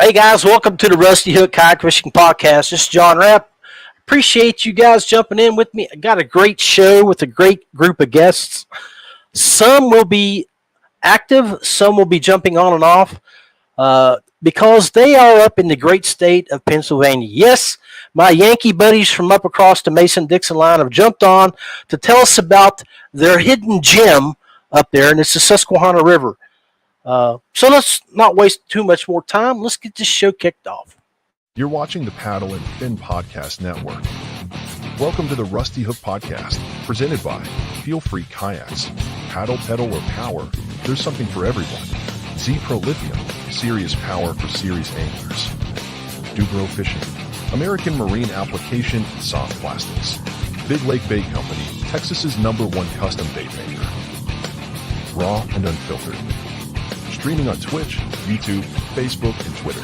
Hey guys, welcome to the Rusty Hook Kayak Fishing Podcast. This is John Rapp. Appreciate you guys jumping in with me. I got a great show with a great group of guests. Some will be active, some will be jumping on and off because they are up in the great state of Pennsylvania. Yes, my Yankee buddies from up across the Mason-Dixon line have jumped on to tell us about their hidden gem up there, and it's the Susquehanna River. So let's not waste too much more time. Let's get this show kicked off. You're watching the Paddle and Fin Podcast Network. Welcome to the Rusty Hook Podcast, presented by Feelfree Kayaks. Paddle, pedal, or power, there's something for everyone. ZPRO Lithium, serious power for serious anglers. DuBro Fishing, American marine application in soft plastics. Big Lake Bait Company, Texas's #1 custom bait maker. Raw and unfiltered. Streaming on Twitch, YouTube, Facebook, and Twitter.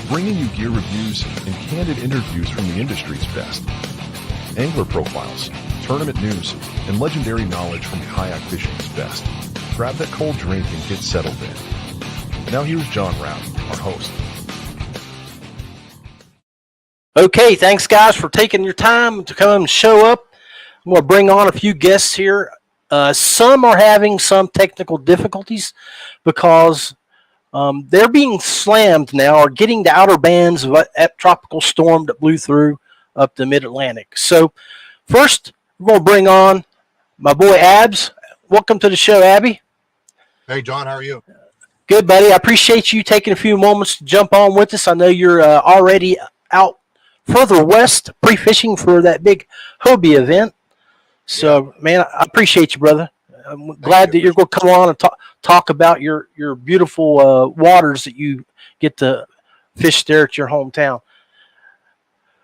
Bringing you gear reviews and candid interviews from the industry's best. Angler profiles, tournament news, and legendary knowledge from kayak fishing's best. Grab that cold drink and get settled in. Now here's John Rapp, our host. Okay, thanks guys for taking your time to come and show up. I'm going to bring on a few guests here. Some are having some technical difficulties because they're being slammed now or getting the outer bands of that tropical storm that blew through up the mid-Atlantic. So first, we're going to bring on my boy Abs. Welcome to the show, Abby. Hey, John, how are you? Good, buddy. I appreciate you taking a few moments to jump on with us. I know you're already out further west pre-fishing for that big Hobie event. So, man, I appreciate you, brother. I'm glad that you're going to come on and talk about your beautiful waters that you get to fish there at your hometown.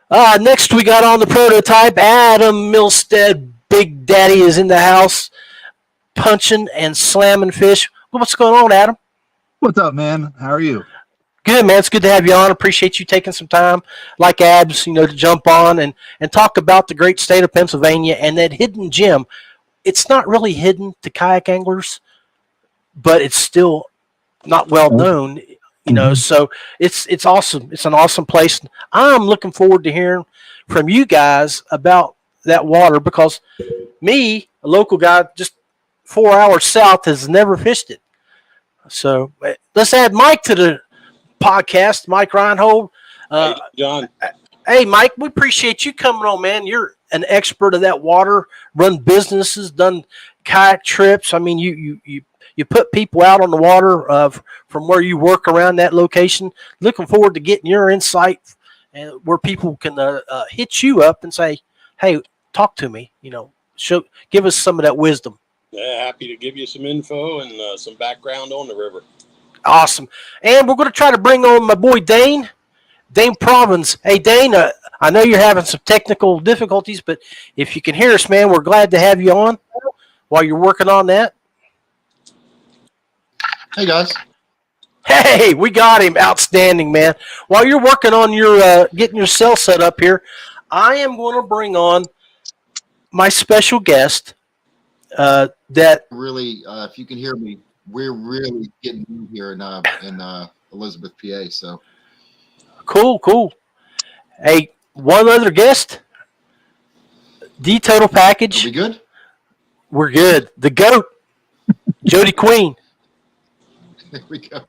Next, we got on the prototype. Adam Milstead, Big Daddy, is in the house, punching and slamming fish. What's going on, Adam? What's up, man? How are you? Good, man. It's good to have you on. Appreciate you taking some time, like Abs, to jump on and talk about the great state of Pennsylvania and that hidden gem. It's not really hidden to kayak anglers, but it's still not well known, so it's awesome. It's an awesome place. I'm looking forward to hearing from you guys about that water because me, a local guy just 4 hours south, has never fished it. So let's add Mike to the podcast. Mike Rienhold. Hey, John. Hey, Mike, we appreciate you coming on, man. You're an expert of that water, run businesses, done kayak trips. I mean, you put people out on the water from where you work around that location. Looking forward to getting your insight and where people can hit you up and say, hey, talk to me, give us some of that wisdom. Yeah, happy to give you some info and some background on the river. Awesome. And we're going to try to bring on my boy Dain Provins. Hey, Dain, I know you're having some technical difficulties, but if you can hear us, man, we're glad to have you on while you're working on that. Hey, guys. Hey, we got him. Outstanding, man. While you're working on your getting your cell set up here, I am going to bring on my special guest that really, if you can hear me, we're really getting in here in Elizabeth, PA. So cool. Hey, one other guest. D Total Package. Are we good? We're good. The GOAT, Jody Queen. There we go.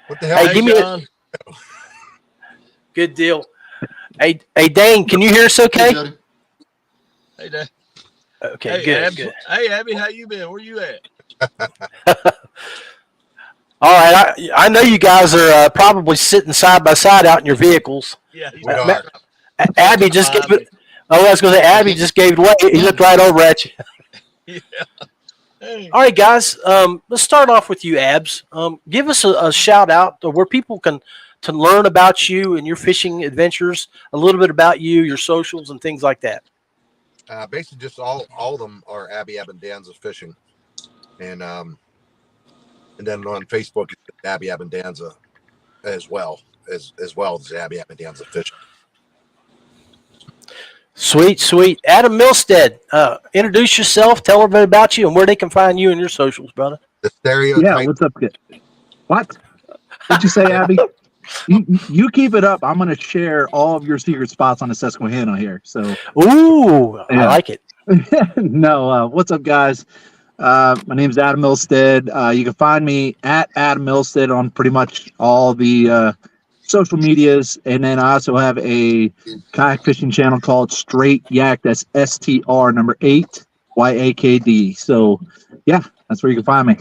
What the hell? Hey, give me a good deal. Hey, Dain, can you hear us okay? Hey, Dad. Okay, hey, good. Hey, Abby, how you been? Where you at? All right, I know you guys are probably sitting side by side out in your vehicles. Yeah, Abby just gave it. Oh, I was going to say, Abby just gave it away. He looked right over at you. Yeah. Hey. All right, guys. Let's start off with you, Abs. Give us a shout out where people can learn about you and your fishing adventures. A little bit about you, your socials, and things like that. Basically, just all of them are Abby Abbondanza Fishing, and then on Facebook, it's Abby Abbondanza as well as Abby Abbondanza Fishing. Sweet. Adam Milstead, introduce yourself, tell everybody about you and where they can find you and your socials, brother. The stereo. Yeah, what's up, kid? What? What'd you say, Abby? You keep it up. I'm going to share all of your secret spots on the Susquehanna here. So, Ooh, I Yeah. like it. no, what's up, guys? My name's Adam Milstead. You can find me at Adam Milstead on pretty much all the social medias. And then I also have a kayak fishing channel called Straight Yak. That's STR number 8 YAKD. So, yeah, that's where you can find me.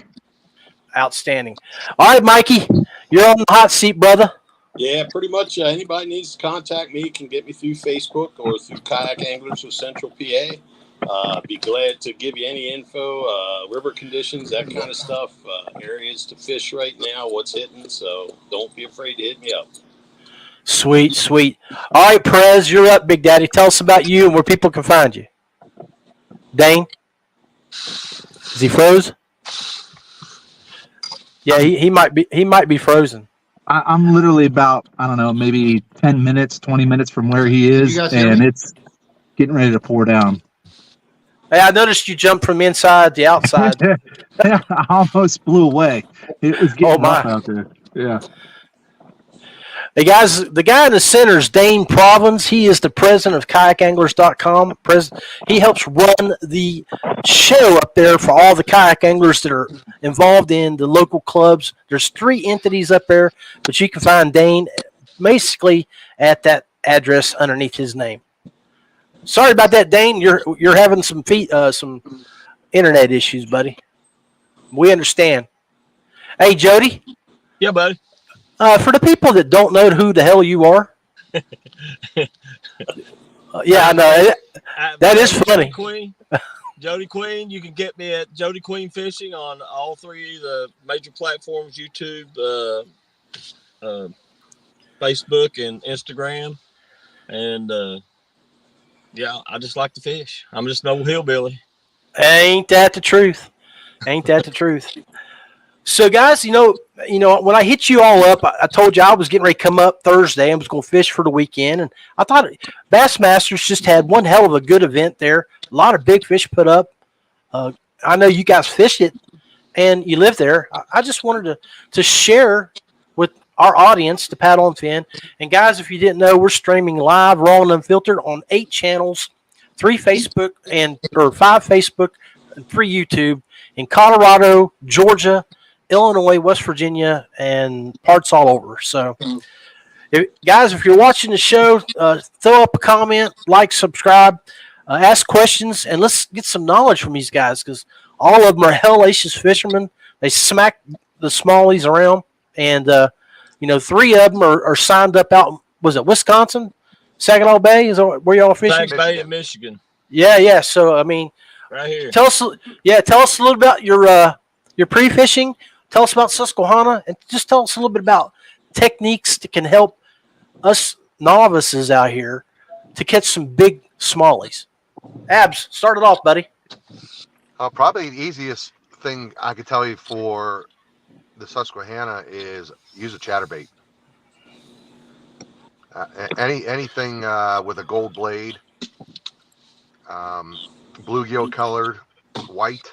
Outstanding. All right, Mikey, you're on the hot seat, brother. Yeah, pretty much anybody needs to contact me can get me through Facebook or through Kayak Anglers of Central PA. Be glad to give you any info, river conditions, that kind of stuff, areas to fish right now, what's hitting. So don't be afraid to hit me up. Sweet, sweet. All right, Perez, you're up, Big Daddy. Tell us about you and where people can find you. Dain? Is he froze? Yeah, he might be frozen. I'm literally about, I don't know, maybe 10 minutes, 20 minutes from where he is, You guys hear and me? it's getting ready to pour down. Hey, I noticed you jumped from inside to outside. I almost blew away. It was getting my. rough out there. Yeah. Hey, guys, the guy in the center is Dain Provins. He is the president of kayakanglers.com. He helps run the show up there for all the kayak anglers that are involved in the local clubs. There's 3 entities up there, but you can find Dain basically at that address underneath his name. Sorry about that, Dain. You're having some internet issues, buddy. We understand. Hey, Jody. Yeah, buddy. For the people that don't know who the hell you are, yeah, I know. That is funny. Jody Queen. You can get me at Jody Queen Fishing on all 3 of the major platforms: YouTube, Facebook, and Instagram. And yeah, I just like to fish. I'm just no hillbilly. Ain't that the truth? Ain't that the truth? So, guys, you know, when I hit you all up, I told you I was getting ready to come up Thursday. I was going to fish for the weekend, and I thought Bassmasters just had one hell of a good event there. A lot of big fish put up. I know you guys fished it, and you live there. I just wanted to share with our audience the Paddle and Fin. And, guys, if you didn't know, we're streaming live, raw and unfiltered on 8 channels, 5 Facebook, and 3 YouTube in Colorado, Georgia, Illinois, West Virginia, and parts all over. So, guys, if you're watching the show, throw up a comment, like, subscribe, ask questions, and let's get some knowledge from these guys because all of them are hellacious fishermen. They smack the smallies around, and 3 of them are signed up out. Was it Wisconsin, Saginaw Bay? Is that where y'all fishing? Saginaw Bay in Michigan. Yeah. So I mean, right here. Tell us a little about your pre-fishing. Tell us about Susquehanna, and just tell us a little bit about techniques that can help us novices out here to catch some big smallies. Abs, start it off, buddy. Probably the easiest thing I could tell you for the Susquehanna is use a chatterbait. Anything with a gold blade, bluegill colored, white,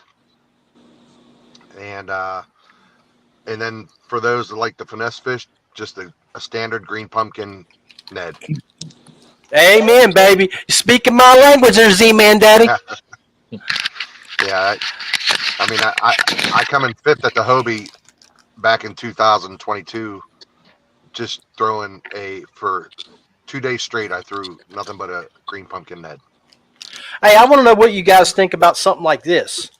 and then for those that like the finesse fish, just a standard green pumpkin Ned. Amen, baby. You're speaking my language there, Z-Man Daddy. Yeah, I mean, I come in 5th at the Hobie back in 2022, just throwing for 2 days straight. I threw nothing but a green pumpkin Ned. Hey, I want to know what you guys think about something like this.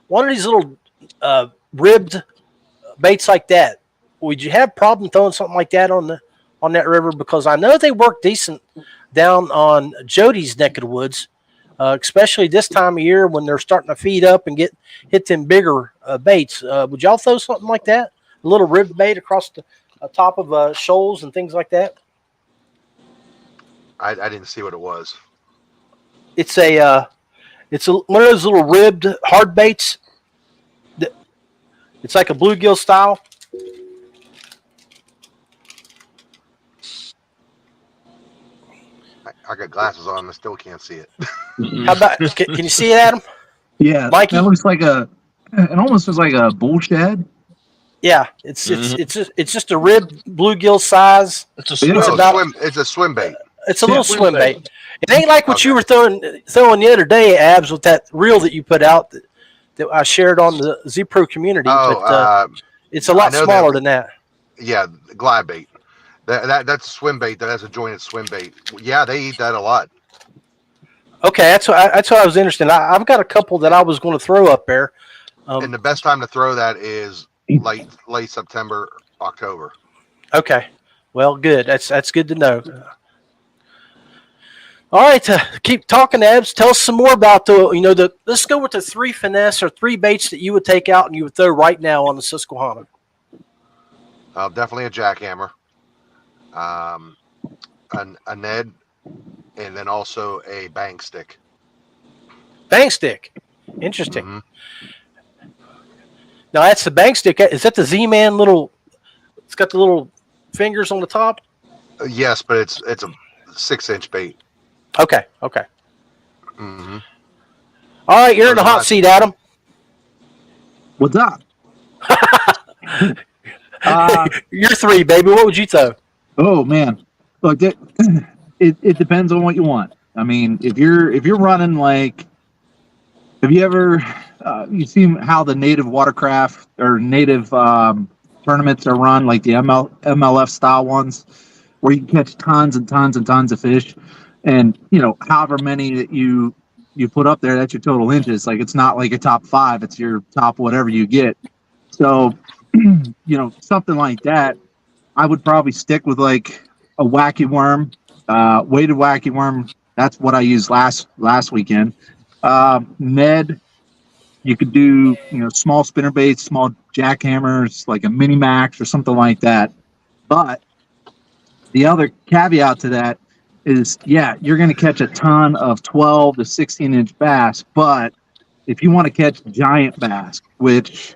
One of these little ribbed baits like that. Would you have problem throwing something like that on that river? Because I know they work decent down on Jody's neck of the woods, especially this time of year when they're starting to feed up and hit them bigger baits. Would y'all throw something like that? A little ribbed bait across the top of shoals and things like that? I didn't see what it was. It's one of those little ribbed hard baits. It's like a bluegill style. I got glasses on. I still can't see it. How about? Can you see it, Adam? Yeah, Mikey? that looks like it almost looks like a bull shad. Yeah, it's just a ribbed bluegill size. It's a Yeah. swim. It's a swim bait. It's a little swim swim bait. bait. It ain't like what Okay. you were throwing the other day, Abs, with that reel that you put out that I shared on the ZPRO community. But it's a lot I know smaller that- than that. Yeah, the glide bait. That's a swim bait. That's a jointed swim bait. Yeah, they eat that a lot. Okay, that's what I was interested in. I've got a couple that I was going to throw up there. And the best time to throw that is late September, October. Okay, well, good. That's good to know. All right, keep talking, Abs. Tell us some more about let's go with the 3 finesse or 3 baits that you would take out and you would throw right now on the Susquehanna. Definitely a jackhammer, a Ned, and then also a bang stick. Bang stick. Interesting. Mhm. Now that's the bang stick. Is that the Z-Man little? It's got the little fingers on the top. Yes, but it's a 6-inch bait. Okay. Mm-hmm. All right, you're in the hot seat, Adam. What's up? You're 3, baby. What would you throw? Oh man, look, it depends on what you want. I mean, if you're running like, have you ever you seen how the native watercraft or native tournaments are run, like the MLF style ones, where you can catch tons and tons and tons of fish, and however many that you put up there, that's your total inches. Like, it's not like a top 5; it's your top whatever you get. So, something like that, I would probably stick with like a wacky worm, weighted wacky worm. That's what I used last weekend. Ned, you could do small spinner baits, small jackhammers, like a mini max or something like that. But the other caveat to that is, you're going to catch a ton of 12 to 16-inch bass. But if you want to catch giant bass, which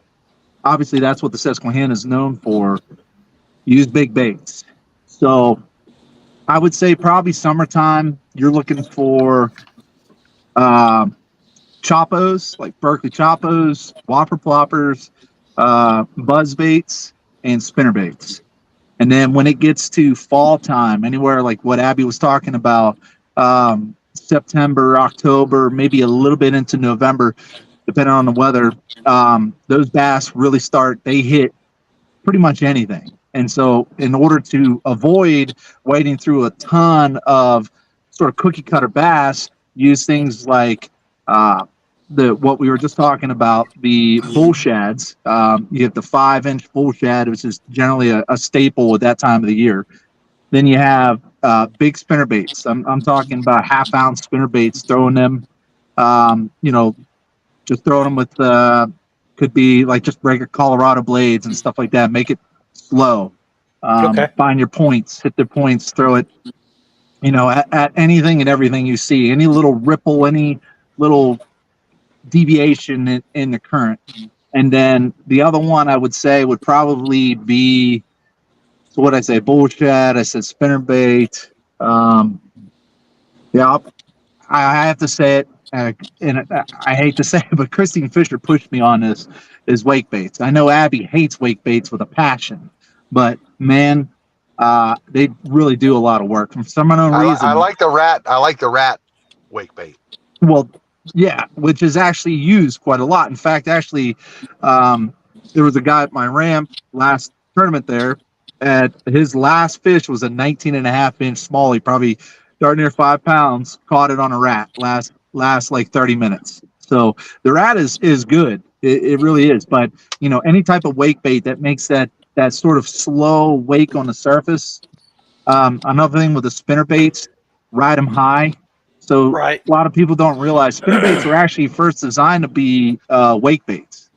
obviously that's what the Susquehanna is known for, use big baits. So I would say probably summertime, you're looking for choppos, like Berkeley choppos, whopper ploppers, buzz baits, and spinner baits. And then when it gets to fall time, anywhere like what Abby was talking about, September, October, maybe a little bit into November, depending on the weather, those bass really they hit pretty much anything. And so in order to avoid wading through a ton of sort of cookie cutter bass, use things like what we were just talking about, the bull shads. You have the 5-inch bull shad, which is generally a staple at that time of the year. Then you have big spinner baits. I'm talking about half-ounce spinner baits, throwing them, just throwing them with, could be like just regular Colorado blades and stuff like that. Make it slow. Find your points, hit their points, throw it, at anything and everything you see. Any little ripple, any little deviation in the current. And then the other one I would say would probably be, so what I say, bull shad, I said spinner bait. I have to say it, and I hate to say it, but Christine Fisher pushed me on this, is wake baits. I know Abby hates wake baits with a passion, but man, they really do a lot of work. For some unknown reason, I like the rat. I like the rat wake bait. Well, yeah, which is actually used quite a lot. In fact, actually, there was a guy at my ramp last tournament there, and his last fish was a 19.5-inch smallie, probably darn near 5 pounds. Caught it on a rat last like 30 minutes. So the rat is good. It really is. But any type of wake bait that makes that sort of slow wake on the surface. Another thing with the spinner baits, ride them high. So Right. A lot of people don't realize spinner baits were actually first designed to be wake baits.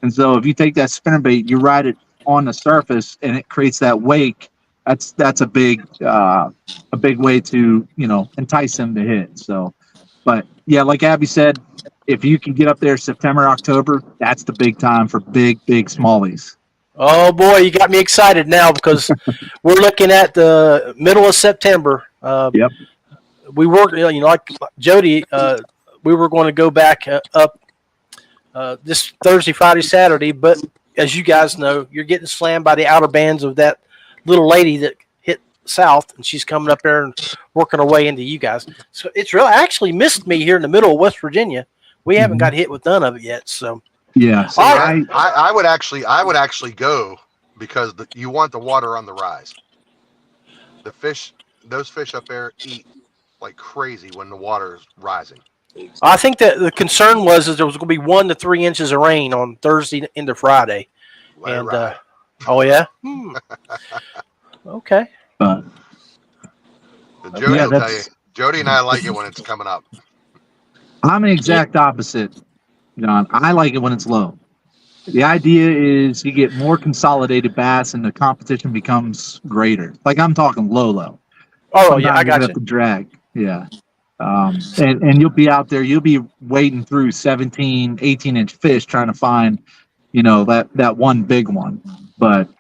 And so if you take that spinner bait, you ride it on the surface and it creates that wake. That's a big way to, entice them to hit. So, but yeah, like Abby said, if you can get up there September, October, that's the big time for big smallies. Oh boy, you got me excited now because we're looking at the middle of September. Yep. We worked, like Jody. We were going to go back up this Thursday, Friday, Saturday, but as you guys know, you're getting slammed by the outer bands of that little lady that hit south, and she's coming up there and working her way into you guys. So it's really actually missed me here in the middle of West Virginia. We haven't got hit with none of it yet. So Yeah. See, All right. I would actually go because you want the water on the rise. The fish, those fish up there eat like crazy when the water is rising. I think that the concern was that there was going to be 1 to 3 inches of rain on Thursday into Friday. Let it And ride. oh yeah, okay. But Jody Yeah, will tell you. Jody and I like it when it's coming up. I'm the exact opposite, John. I like it when it's low. The idea is you get more consolidated bass and the competition becomes greater. Like I'm talking low. Oh yeah, I Sometimes got you. you. Have to drag. Yeah. And you'll be out there, you'll be wading through 17, 18-inch fish trying to find, that one big one. But,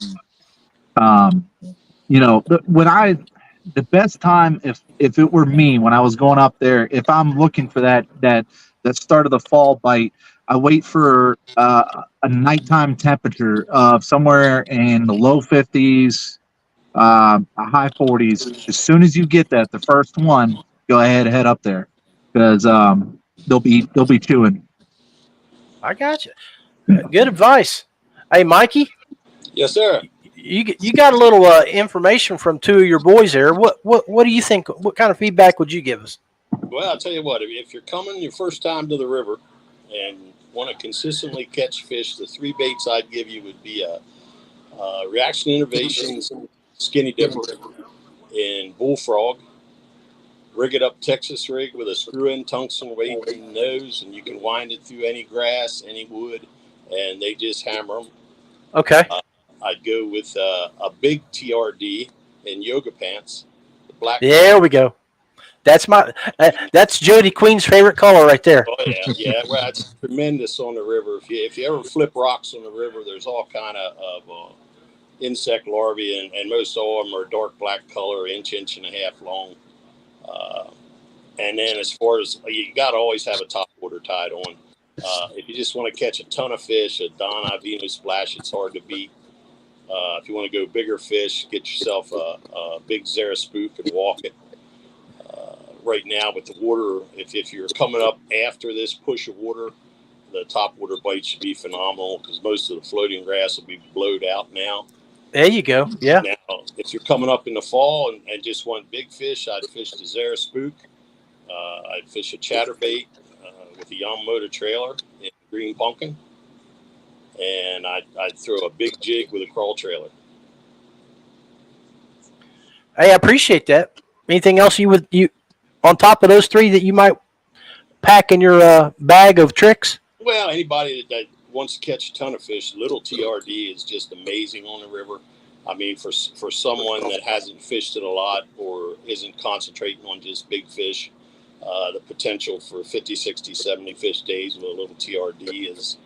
the best time, if it were me when I was going up there, if I'm looking for that start of the fall bite, I wait for a nighttime temperature of somewhere in the low 50s, high 40s. As soon as you get that, the first one, go ahead, head up there, because they'll be chewing. I got you. Good advice. Hey, Mikey. Yes, sir. You got a little information from 2 of your boys there. What do you think? What kind of feedback would you give us? Well, I'll tell you what. If you're coming your first time to the river and want to consistently catch fish, the 3 baits I'd give you would be Reaction Innovations Skinny Dipper and Bullfrog. Rig it up Texas rig with a screw-in tungsten weight in the nose, and you can wind it through any grass, any wood, and they just hammer them. Okay. I'd go with a big TRD in yoga pants. The black. There we go. That's Jody Queen's favorite color right there. Oh yeah. Well, it's tremendous on the river. If you ever flip rocks on the river, there's all kind of insect larvae, and most of them are dark black color, inch and a half long. And then as far as you got to always have a top water tied on. If you just want to catch a ton of fish, a Dain Provins splash, it's hard to beat. If you want to go bigger fish, get yourself a big Zara spook and walk it. Right now with the water, if you're coming up after this push of water, the top water bite should be phenomenal because most of the floating grass will be blowed out now. There you go. Yeah. Now, if you're coming up in the fall and just want big fish, I'd fish the Zara spook. I'd fish a chatterbait with a Yamamoto trailer in green pumpkin. And I'd throw a big jig with a crawl trailer. Hey, I appreciate that. Anything else you on top of those 3 that you might pack in your bag of tricks? Well, anybody that wants to catch a ton of fish, little TRD is just amazing on the river. I mean, for someone that hasn't fished it a lot or isn't concentrating on just big fish, the potential for 50, 60, 70 fish days with a little TRD is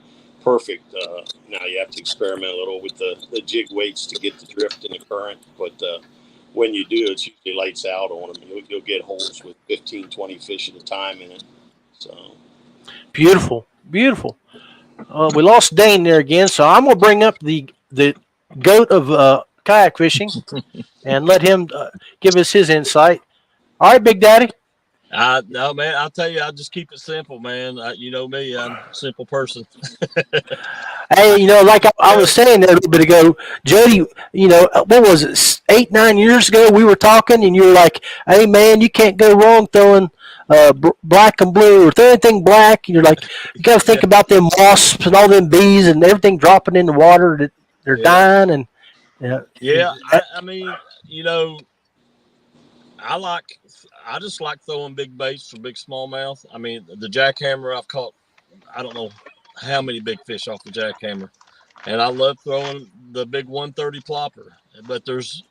perfect. Now you have to experiment a little with the jig weights to get the drift and the current, but when you do, it's usually lights out on them. You'll get holes with 15, 20 fish at a time in it. So beautiful. We lost Dain there again, so I'm gonna bring up the goat of kayak fishing and let him give us his insight. All right, Big Daddy. No, man, I'll tell you, I just keep it simple, man. You know me, I'm a simple person. Hey, like I was saying there a little bit ago, Jody, what was it, 8, 9 years ago, we were talking, and you were like, hey, man, you can't go wrong throwing black and blue or throw anything black. And you're like, you got to think about them wasps and all them bees and everything dropping in the water that they're dying. And I mean, I just like throwing big baits for big smallmouth. I mean, the jackhammer, I've caught, I don't know how many big fish off the jackhammer. And I love throwing the big 130 plopper. But there's,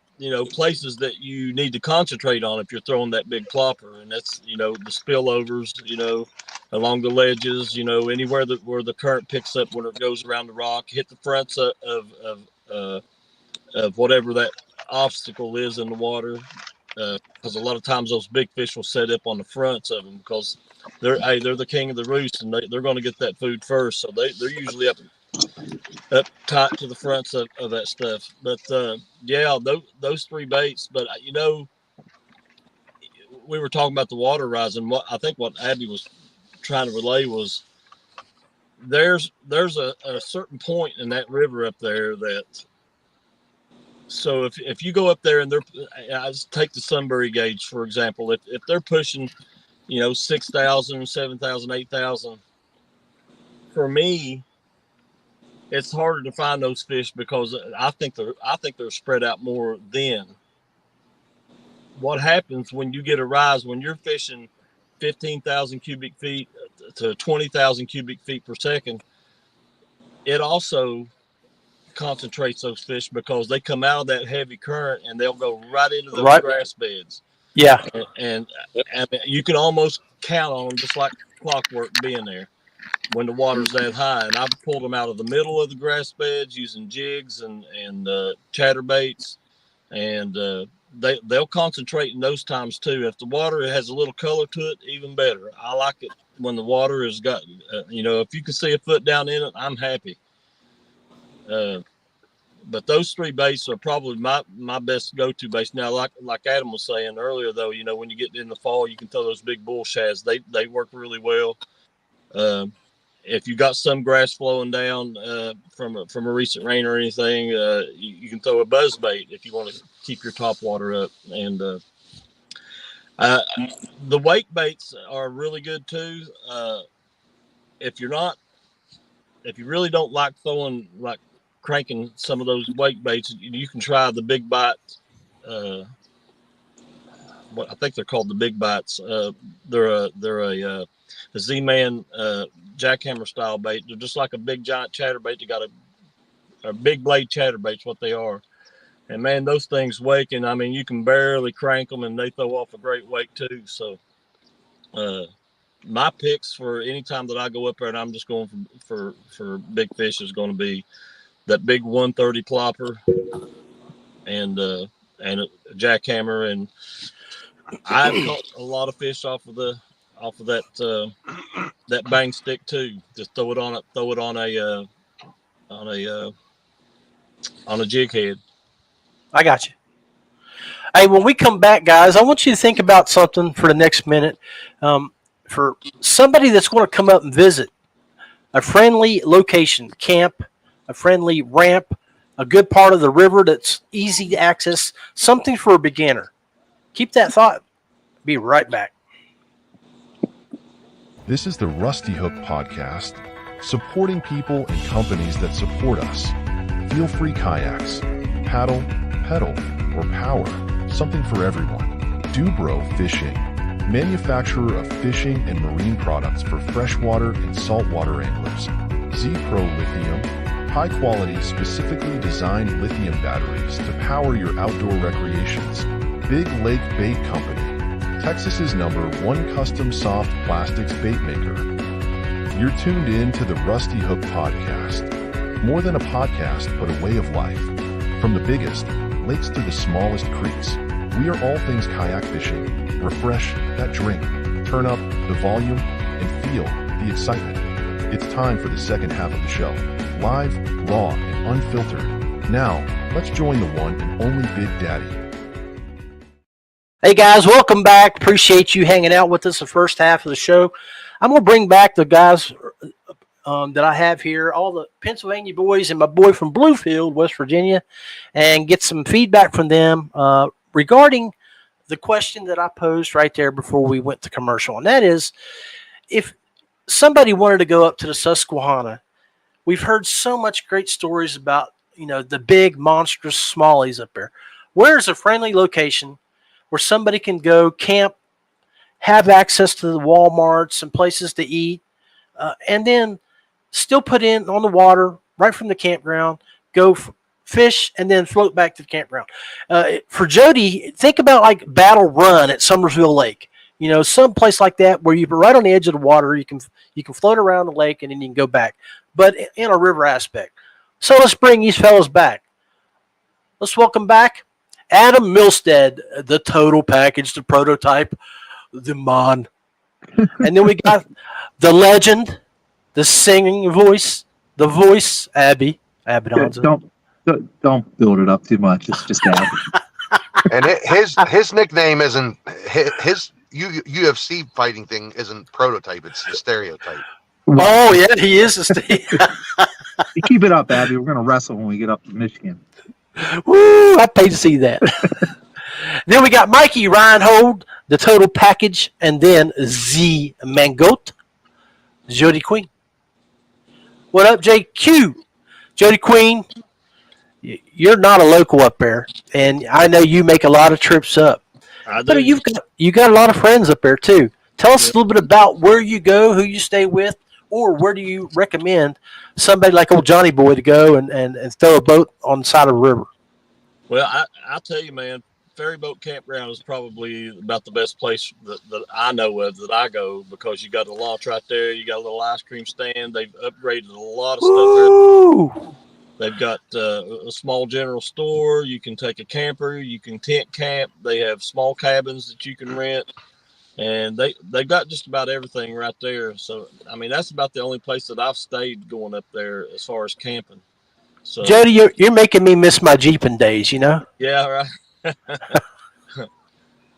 places that you need to concentrate on if you're throwing that big plopper. And that's, the spillovers, along the ledges, anywhere where the current picks up when it goes around the rock, hit the fronts of whatever that obstacle is in the water. Because a lot of times those big fish will set up on the fronts of them because they're the king of the roost and they're going to get that food first. So they're usually up up tight to the fronts of that stuff. But yeah, those three baits. But we were talking about the water rising. What I think what Abby was trying to relay was there's a certain point in that river up there that. So if you go up there and I just take the Sunbury gauge for example. If they're pushing, 6,000, 7,000, 8,000, for me, it's harder to find those fish because I think they're spread out more then. What happens when you get a rise when you're fishing 15,000 cubic feet to 20,000 cubic feet per second? It also concentrates those fish because they come out of that heavy current and they'll go right into those grass beds. Yeah. And you can almost count on them just like clockwork being there when the water's that high. And I've pulled them out of the middle of the grass beds using jigs and chatterbaits, and they'll concentrate in those times too. If the water has a little color to it, even better. I like it when the water has got, if you can see a foot down in it, I'm happy. But those three baits are probably my best go-to baits. Now, like Adam was saying earlier, though, when you get in the fall, you can throw those big bull shads. They work really well. If you got some grass flowing down from a recent rain or anything, you can throw a buzz bait if you want to keep your top water up. And the wake baits are really good too. If you really don't like cranking some of those wake baits, you can try the big bite. What I think they're called the big bites. They're a Z-Man jackhammer style bait. They're just like a big giant chatterbait. They got a big blade chatterbait's what they are. And man, those things wake, and I mean you can barely crank them, and they throw off a great wake too. So my picks for any time that I go up there and I'm just going for big fish is going to be that big 130 plopper and a jackhammer. And I've caught a lot of fish off of that bang stick too. Just throw it on a jig head. I got you. Hey, when we come back, guys, I want you to think about something for the next minute. For somebody that's going to come up and visit a friendly location, camp, a friendly ramp, a good part of the river that's easy to access, something for a beginner. Keep that thought. Be right back. This is the Rusty Hook Podcast, supporting people and companies that support us. Feelfree Kayaks, paddle, pedal, or power, something for everyone. DuBro Fishing, manufacturer of fishing and marine products for freshwater and saltwater anglers. ZPRO Lithium, high-quality, specifically designed lithium batteries to power your outdoor recreations. Big Lake Bait Company, Texas's #1 custom soft plastics bait maker. You're tuned in to the Rusty Hook Podcast. More than a podcast, but a way of life. From the biggest lakes to the smallest creeks, we are all things kayak fishing. Refresh that drink, turn up the volume, and feel the excitement. It's time for the second half of the show. Live, raw, and unfiltered. Now, let's join the one and only Big Daddy. Hey guys, welcome back. Appreciate you hanging out with us the first half of the show. I'm going to bring back the guys that I have here, all the Pennsylvania boys and my boy from Bluefield, West Virginia, and get some feedback from them regarding the question that I posed right there before we went to commercial. And that is, if somebody wanted to go up to the Susquehanna, we've heard so much great stories about, the big monstrous smallies up there. Where's a friendly location where somebody can go camp, have access to the Walmarts and places to eat, and then still put in on the water right from the campground, go fish, and then float back to the campground? For Jody, think about like Battle Run at Summersville Lake. Some place like that where you're right on the edge of the water. You can float around the lake and then you can go back, but in a river aspect. So let's bring these fellas back. Let's welcome back Adam Milstead, the total package, the prototype, the man. And then we got the legend, the singing voice, the voice, Abby. Abbondanza. Don't build it up too much. It's just Ab. And his nickname isn't his UFC fighting thing isn't prototype. It's the stereotype. Oh yeah, he is a Steve. You keep it up, Abby. We're gonna wrestle when we get up to Michigan. Woo! I'd pay to see that. Then we got Mikey Rienhold, the total package, and then Z Mangote, Jody Queen. What up, JQ? Jody Queen, you're not a local up there, and I know you make a lot of trips up. I do. But you got a lot of friends up there too. Tell us a little bit about where you go, who you stay with, or where do you recommend somebody like old Johnny Boy to go and throw a boat on the side of a river? Well, I'll tell you, man, Ferry Boat Campground is probably about the best place that I know of that I go, because you got a launch right there. You got a little ice cream stand. They've upgraded a lot of stuff there. Ooh. They've got a small general store. You can take a camper. You can tent camp. They have small cabins that you can rent. And they've got just about everything right there. So, I mean, that's about the only place that I've stayed going up there as far as camping. So, Jody, you're making me miss my Jeeping days, you know? yeah, right.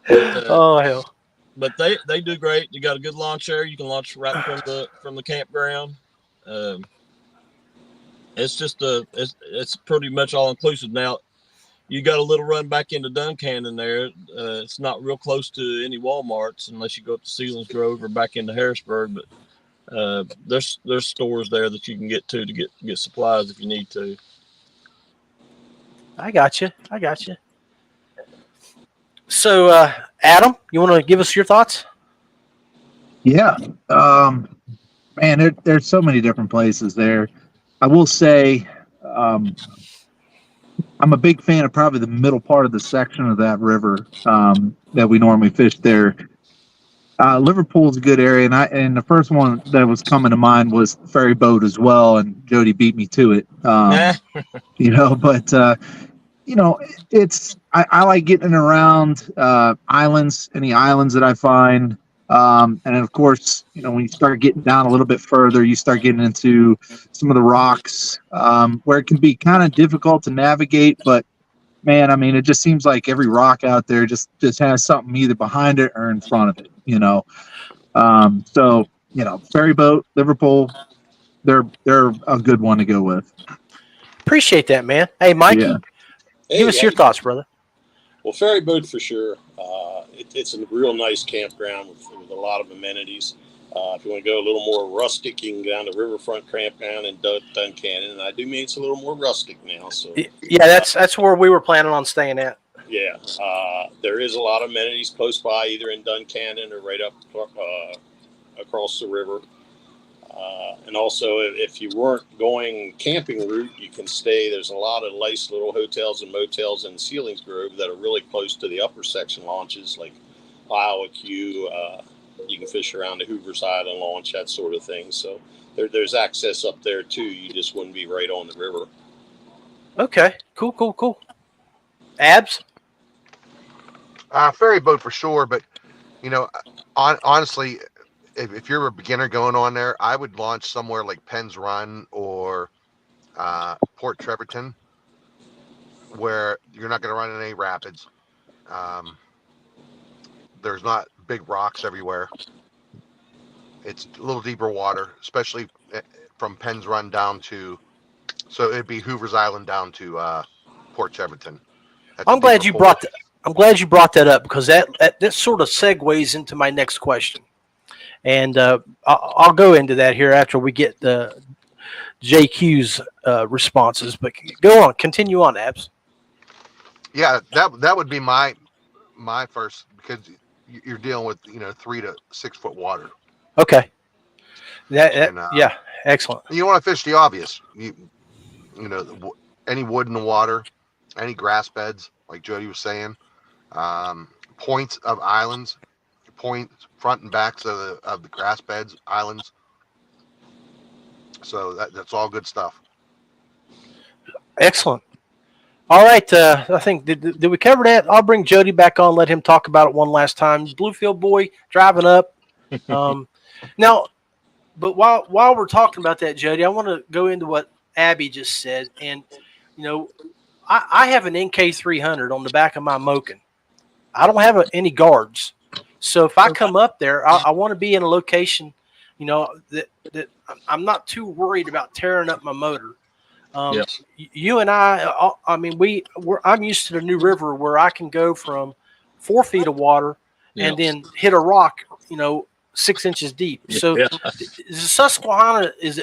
Oh, hell. But they do great. You got a good launch there. You can launch right from the campground. It's just it's pretty much all inclusive. Now, you got a little run back into Duncannon there. It's not real close to any Walmarts unless you go up to Sealands Grove or back into Harrisburg. But there's stores there that you can get to get supplies if you need to. I got you. So, Adam, you want to give us your thoughts? Yeah. Man, there's so many different places there. I will say, I'm a big fan of probably the middle part of the section of that river that we normally fish there. Liverpool's a good area, and the first one that was coming to mind was Ferry Boat as well, and Jody beat me to it. It's I like getting around islands, any islands that I find. And then of course, when you start getting down a little bit further, you start getting into some of the rocks where it can be kind of difficult to navigate. But man, I mean, it just seems like every rock out there just has something either behind it or in front of it, So, Ferry Boat, Liverpool, they're a good one to go with. Appreciate that, man. Hey, Mikey, Yeah. give us your thoughts, brother. Well, Ferry Boat for sure. It's a real nice campground with a lot of amenities. If you want to go a little more rustic, you can go down to Riverfront Campground in Duncannon. And I do mean it's a little more rustic now. So yeah, that's where we were planning on staying at. Yeah, there is a lot of amenities close by, either in Duncannon or right up across the river. And also, if you weren't going camping route, you can stay. There's a lot of nice little hotels and motels in Sealands Grove that are really close to the upper section launches, like Iowa Q. You can fish around the Hoover's Island launch, that sort of thing. So there's access up there too. You just wouldn't be right on the river. Okay, cool. Abs? Ferry Boat for sure, but honestly, if you're a beginner going on there, I would launch somewhere like Penn's Run or Port Trevorton, where you're not going to run in any rapids. There's not big rocks everywhere. It's a little deeper water, especially from Penn's Run down to, so it'd be Hoover's Island down to Port Trevorton. I'm glad you brought that up, because that sort of segues into my next question. And I'll go into that here after we get the JQ's responses. But go on, continue on, Abs. Yeah, that would be my first, because you're dealing with 3 to 6 foot water. Okay. Yeah, excellent. You want to fish the obvious. Any wood in the water, any grass beds, like Jody was saying, points of islands. Points, front and backs of the grass beds, islands. So that's all good stuff. Excellent. All right. I think did we cover that? I'll bring Jody back on, let him talk about it one last time. Bluefield boy driving up. Now, but while we're talking about that, Jody, I want to go into what Abby just said, and I have an NK300 on the back of my Moken. I don't have any guards, so if I come up there, I want to be in a location, that I'm not too worried about tearing up my motor. You and I mean, I'm used to the new river where I can go from 4 feet of water and then hit a rock, 6 inches deep. So is the Susquehanna, is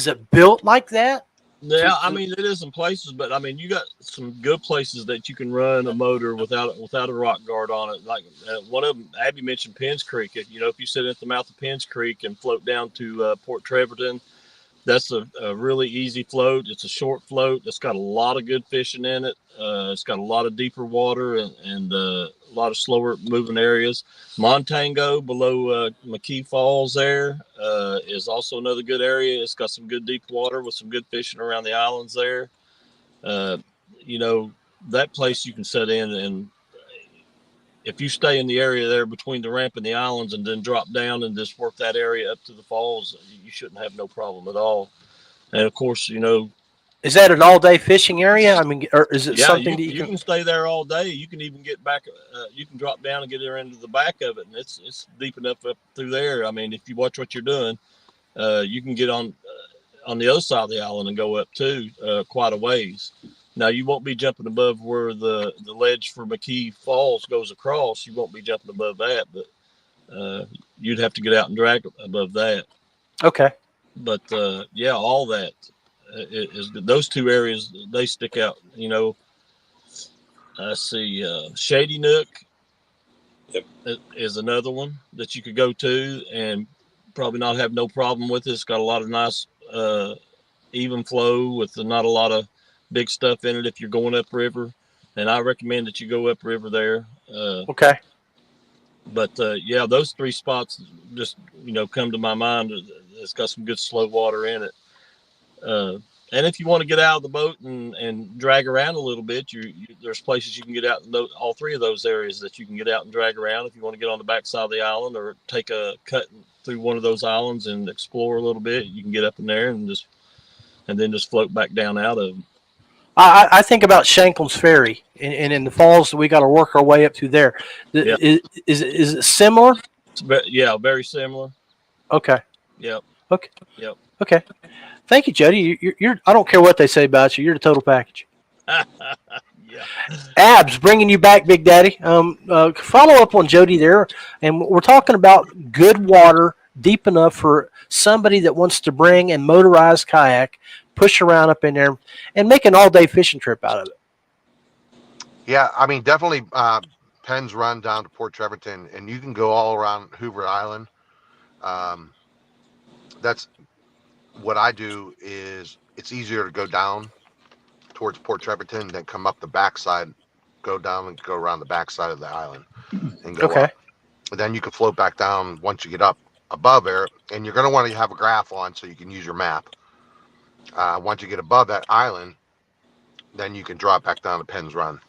it built like that? Yeah, I mean it is in places, but I mean you got some good places that you can run a motor without a rock guard on it. Like one of them, Abby mentioned Penns Creek. If you sit at the mouth of Penns Creek and float down to Port Trevorton, that's a really easy float. It's a short float. It's got a lot of good fishing in it. It's got a lot of deeper water and a lot of slower moving areas. Montango below McKee Falls there is also another good area. It's got some good deep water with some good fishing around the islands there. That place you can set in, and if you stay in the area there between the ramp and the islands and then drop down and just work that area up to the falls, you shouldn't have no problem at all. And of course, is that an all-day fishing area? I mean, or is it something that you can stay there all day. You can even get back. You can drop down and get there into the back of it, and it's deep enough up through there. I mean, if you watch what you're doing, you can get on the other side of the island and go up too, quite a ways. Now you won't be jumping above where the ledge for McKee Falls goes across. You won't be jumping above that, but you'd have to get out and drag above that. Okay. But all that is good. Those two areas, they stick out. I see Shady Nook is another one that you could go to and probably not have no problem with it. It's got a lot of nice even flow with not a lot of big stuff in it if you're going upriver, and I recommend that you go upriver there. Okay. But those three spots just come to my mind. It's got some good slow water in it. And if you want to get out of the boat and drag around a little bit, there's places you can get out in all three of those areas that you can get out and drag around. If you want to get on the back side of the island or take a cut through one of those islands and explore a little bit, you can get up in there and then just float back down out of them. I think about Shanklin's Ferry, and in the falls, we got to work our way up through there. Is it similar? Yeah, very similar. Okay. Yep. Okay. Yep. Okay. Thank you, Jody. You're I don't care what they say about you. You're the total package. Yeah. Abs, bringing you back, Big Daddy. Follow up on Jody there, and we're talking about good water, deep enough for somebody that wants to bring a motorized kayak, push around up in there, and make an all-day fishing trip out of it. Yeah, I mean, definitely Penn's Run down to Port Trevorton, and you can go all around Hoover Island. That's what I do. Is it's easier to go down towards Port Trevorton than come up the backside, go down and go around the backside of the island and go up. And then you can float back down once you get up above there, and you're going to want to have a graph on so you can use your map. Once you get above that island, then you can drop back down to Penn's Run.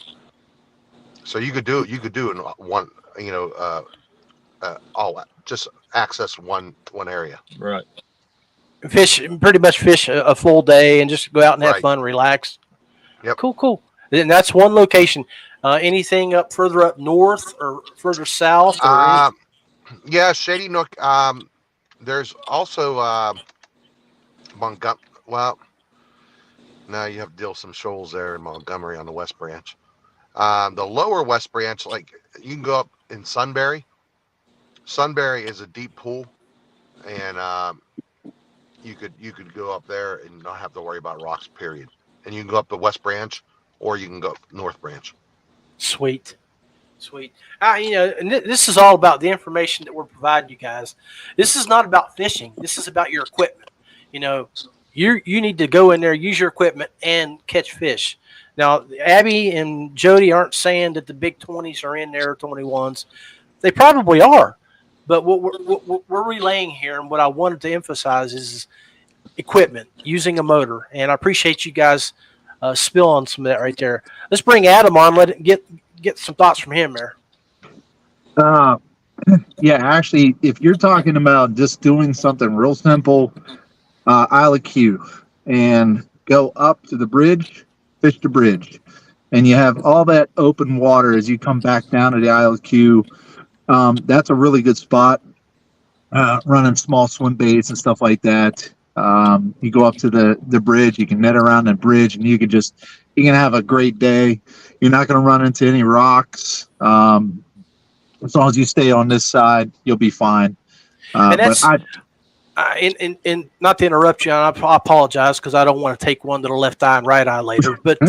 So you could do it in one, all just access one area. Right. Pretty much fish a full day and just go out and have fun, relax. Yep. Cool. And that's one location. Anything further up north or further south? Yeah, Shady Nook. There's also Montgomery. Well, now you have to deal with some shoals there in Montgomery on the West Branch. The lower West Branch, like you can go up in Sunbury. Sunbury is a deep pool, and you could go up there and not have to worry about rocks. Period. And you can go up the West Branch, or you can go up North Branch. Sweet. And this is all about the information that we're providing you guys. This is not about fishing. This is about your equipment. You need to go in there, use your equipment, and catch fish. Now, Abby and Jody aren't saying that the big 20s are in there, 21s. They probably are. But what we're relaying here, and what I wanted to emphasize is equipment, using a motor. And I appreciate you guys spilling some of that right there. Let's bring Adam on. Let it get some thoughts from him there. Yeah, actually, if you're talking about just doing something real simple, Isla Q, and go up to the bridge, fish the bridge. And you have all that open water as you come back down to the ILQ. That's a really good spot. Running small swim baits and stuff like that. You go up to the bridge, you can net around the bridge, and you can have a great day. You're not going to run into any rocks. As long as you stay on this side, you'll be fine. And that's, and not to interrupt you, I apologize because I don't want to take one to the left eye and right eye later. But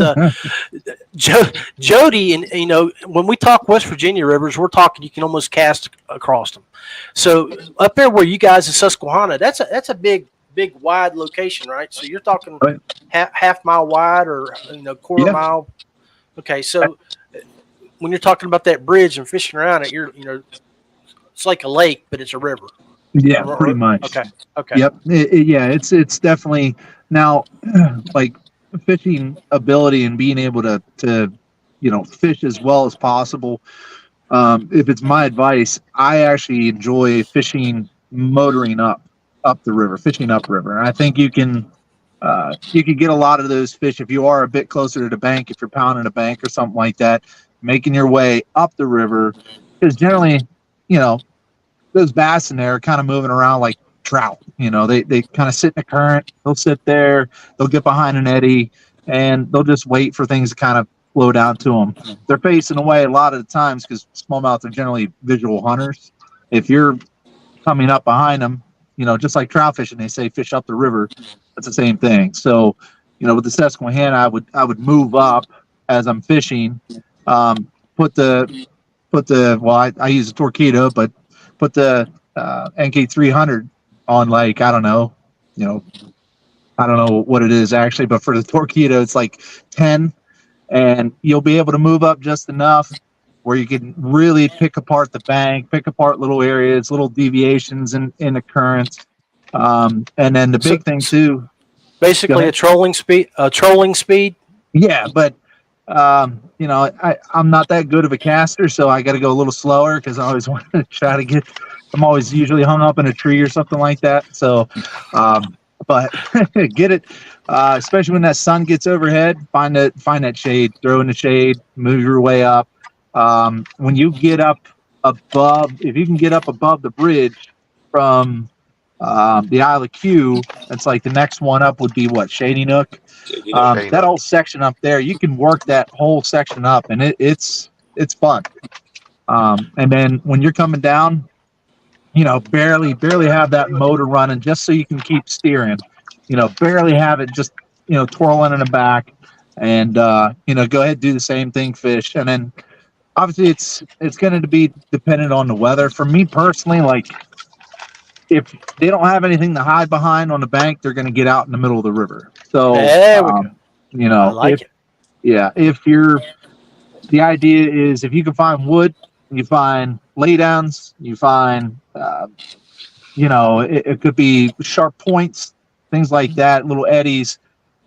Jody, and when we talk West Virginia rivers, we're talking you can almost cast across them. So up there where you guys in Susquehanna, that's a big wide location, right? So you're talking half mile wide or quarter mile. Okay, so when you're talking about that bridge and fishing around it, it's like a lake, but it's a river. Yeah, pretty much. Okay. Yep. It's definitely now like fishing ability and being able to fish as well as possible. If it's my advice, I actually enjoy fishing motoring up the river, fishing upriver. And I think you can get a lot of those fish if you are a bit closer to the bank, if you're pounding a bank or something like that, making your way up the river, because generally, those bass in there are kind of moving around like trout. They kind of sit in the current. They'll sit there. They'll get behind an eddy, and they'll just wait for things to kind of flow down to them. They're facing away a lot of the times because smallmouth are generally visual hunters. If you're coming up behind them, just like trout fishing, they say fish up the river. That's the same thing. So, with the Susquehanna, I would move up as I'm fishing. I use a Torpedo, but put the NK300 on, like, I don't know what it is actually, but for the Torpedo, it's like 10, and you'll be able to move up just enough where you can really pick apart the bank, pick apart little areas, little deviations in the current. And then the big thing too, basically a trolling speed. Yeah, but I'm not that good of a caster, so I got to go a little slower because I always want to try to get. I'm always usually hung up in a tree or something like that. So, but get it, especially when that sun gets overhead. Find that shade, throw in the shade, move your way up. When you get up above, if you can get up above the bridge from the Isle of Q, that's like the next one up would be what, Shady Nook. That whole section up there, you can work that whole section up, and it's fun. And then when you're coming down, barely have that motor running just so you can keep steering. Barely have it just twirling in the back, and go ahead and do the same thing, fish. And then obviously it's going to be dependent on the weather. For me personally, like, if they don't have anything to hide behind on the bank, they're going to get out in the middle of the river. So, there we go. I like it. Yeah, the idea is if you can find wood, you find laydowns, you find, it could be sharp points, things like that, little eddies,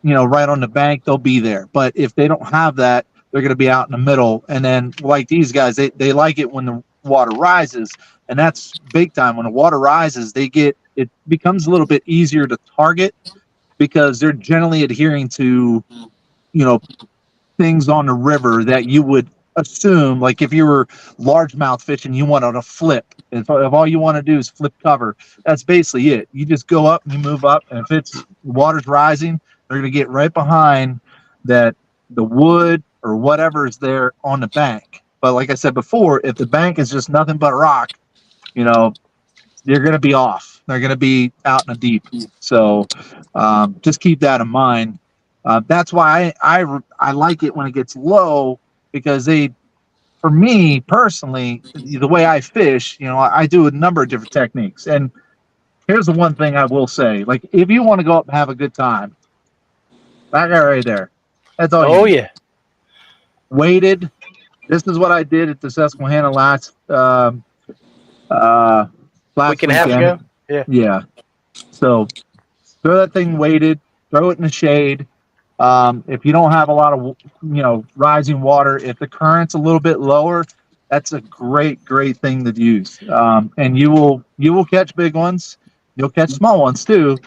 right on the bank, they'll be there. But if they don't have that, they're going to be out in the middle. And then, like these guys, they like it when the water rises. And that's big time. When the water rises, it becomes a little bit easier to target because they're generally adhering to, things on the river that you would assume, like if you were largemouth fishing, you wanted to flip. If all you want to do is flip cover, that's basically it. You just go up and you move up, and if it's water's rising, they're going to get right behind the wood or whatever is there on the bank. But like I said before, if the bank is just nothing but rock, they're going to be off. They're going to be out in the deep. So just keep that in mind. That's why I like it when it gets low, because for me personally, the way I fish, I do a number of different techniques. And here's the one thing I will say, like, if you want to go up and have a good time, that guy right there, that's all. Oh, yeah. Weighted. This is what I did at the Susquehanna last week and a half ago. Yeah. So throw that thing weighted, throw it in the shade. If you don't have a lot of, rising water, if the current's a little bit lower, that's a great thing to use. And you will catch big ones. You'll catch small ones too.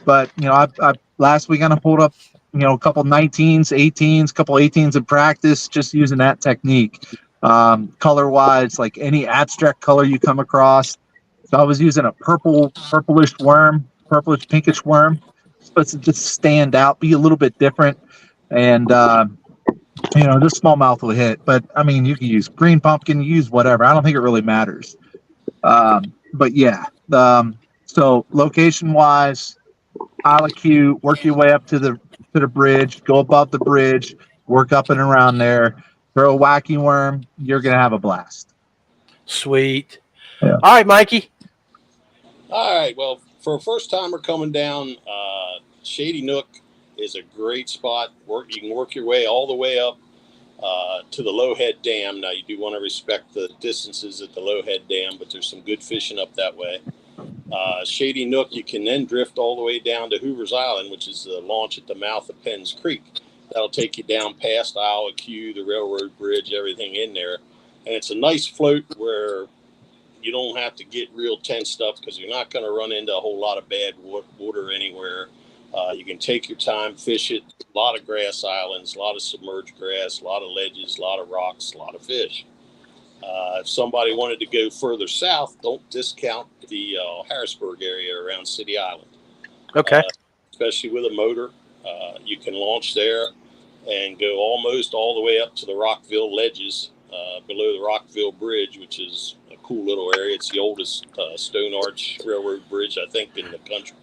But, I last weekend I pulled up a couple 19s, 18s, couple 18s in practice, just using that technique. Color wise, like any abstract color you come across. So I was using a purplish pinkish worm, supposed to just stand out, be a little bit different, and just smallmouth will hit. But I mean, you can use green pumpkin, you use whatever. I don't think it really matters. But yeah, so location wise, ILQ, work your way up to the bridge, go above the bridge, work up and around there, throw a wacky worm, you're gonna have a blast. Sweet. Yeah. All right, Mikey. All right. Well, for a first timer coming down, Shady Nook is a great spot. You can work your way all the way up to the Lowhead Dam. Now, you do want to respect the distances at the Lowhead Dam, but there's some good fishing up that way. Shady Nook, you can then drift all the way down to Hoover's Island, which is the launch at the mouth of Penn's Creek. That'll take you down past ILQ, the railroad bridge, everything in there. And it's a nice float where you don't have to get real tensed up because you're not going to run into a whole lot of bad water anywhere. You can take your time, fish it. A lot of grass islands, a lot of submerged grass, a lot of ledges, a lot of rocks, a lot of fish. If somebody wanted to go further south, don't discount the Harrisburg area around City Island. Okay. Especially with a motor, you can launch there and go almost all the way up to the Rockville ledges below the Rockville Bridge, which is a cool little area. It's the oldest stone arch railroad bridge, I think, in the country.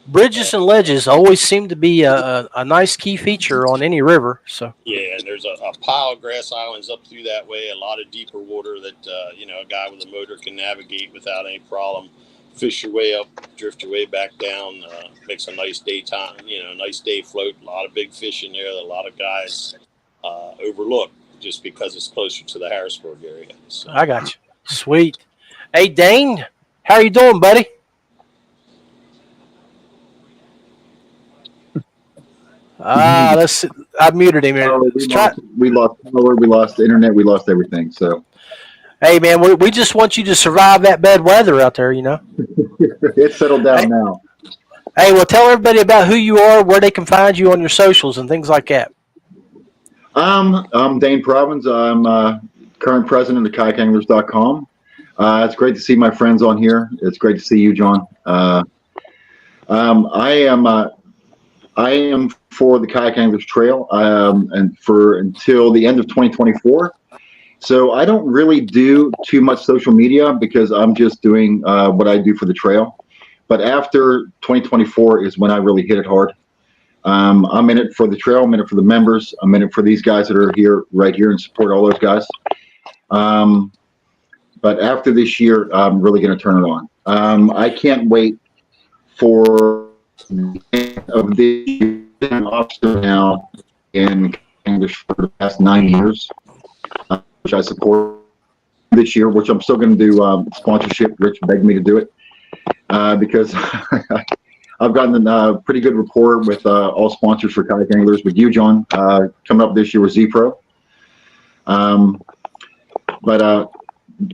Bridges and ledges always seem to be a nice key feature on any river. So yeah, and there's a pile of grass islands up through that way, a lot of deeper water that a guy with a motor can navigate without any problem. Fish your way up, drift your way back down. Makes a nice daytime, nice day float. A lot of big fish in there that a lot of guys overlook just because it's closer to the Harrisburg area. So. I got you. Sweet. Hey, Dain, how are you doing, buddy? Let's see. I muted him here. We lost power, we lost the internet, we lost everything. So, hey, man, we just want you to survive that bad weather out there, It's settled down now. Hey, well, tell everybody about who you are, where they can find you on your socials and things like that. I'm Dain Provins. I'm current president of KayakAnglers.com. It's great to see my friends on here. It's great to see you, John. I am for the Kayak Anglers Trail and until the end of 2024. So I don't really do too much social media because I'm just doing what I do for the trail. But after 2024 is when I really hit it hard. I'm in it for the trail. I'm in it for the members. I'm in it for these guys that are here, right here, and support all those guys. But after this year, I'm really going to turn it on. I can't wait for of the officer now in English for the past 9 years, which I support this year, which I'm still going to do sponsorship. Rich begged me to do it because I've gotten a pretty good rapport with all sponsors for Kayak Anglers, with you, John, coming up this year with ZPRO. But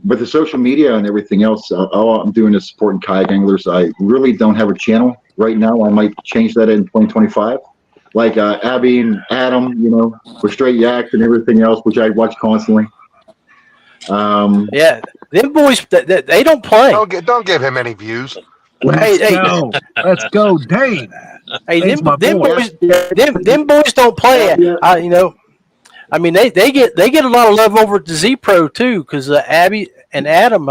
with the social media and everything else, all I'm doing is supporting Kayak Anglers. I really don't have a channel right now. I might change that in 2025. Like Abby and Adam, for straight yaks and everything else, which I watch constantly. Yeah, them boys, they don't play. Don't give him any views. Let's go, Dain. Hey, them boys don't play. I mean, they get a lot of love over at the ZPRO too, because Abby and Adam,